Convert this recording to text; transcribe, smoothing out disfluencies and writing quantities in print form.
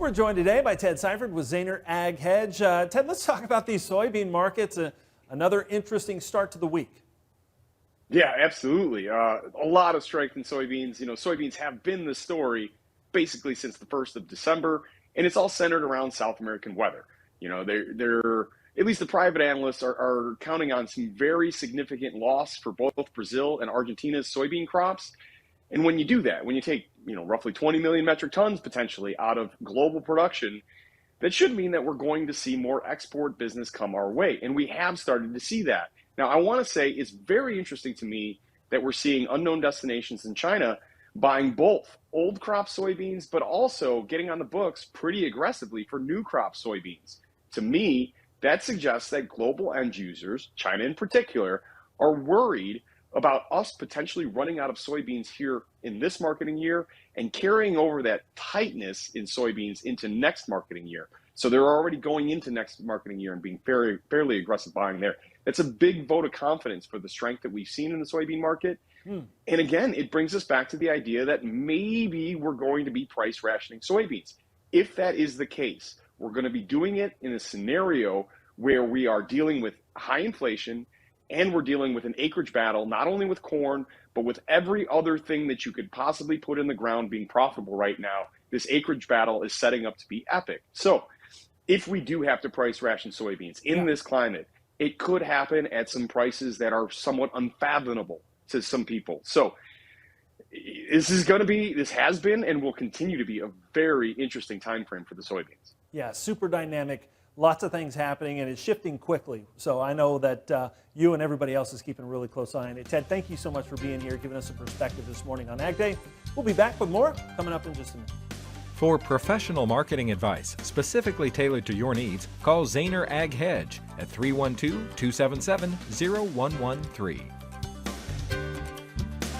We're joined today by Ted Seifert with Zaner Ag Hedge. Ted, let's talk about these soybean markets. Another interesting start to the week. Yeah, absolutely. A lot of strength in soybeans. Soybeans have been the story basically since the 1st of December, and it's all centered around South American weather. They're at least the private analysts are counting on some very significant loss for both Brazil and Argentina's soybean crops. And when you do that, when you take, roughly 20 million metric tons potentially out of global production, that should mean that we're going to see more export business come our way. And we have started to see that. Now, I want to say it's very interesting to me that we're seeing unknown destinations in China buying both old crop soybeans, but also getting on the books pretty aggressively for new crop soybeans. To me, that suggests that global end users, China in particular, are worried about us potentially running out of soybeans here in this marketing year and carrying over that tightness in soybeans into next marketing year. So they're already going into next marketing year and being fairly aggressive buying there. That's a big vote of confidence for the strength that we've seen in the soybean market. And again, it brings us back to the idea that maybe we're going to be price rationing soybeans. If that is the case, we're going to be doing it in a scenario where we are dealing with high inflation and we're dealing with an acreage battle, not only with corn, but with every other thing that you could possibly put in the ground being profitable right now. This acreage battle is setting up to be epic. So if we do have to price ration soybeans in this climate, it could happen at some prices that are somewhat unfathomable to some people. So this has been and will continue to be a very interesting time frame for the soybeans. Yeah, super dynamic. Lots of things happening, and it's shifting quickly. So I know that you and everybody else is keeping a really close eye on it. Ted, thank you so much for being here, giving us a perspective this morning on Ag Day. We'll be back with more coming up in just a minute. For professional marketing advice specifically tailored to your needs, call Zaner Ag Hedge at 312-277-0113.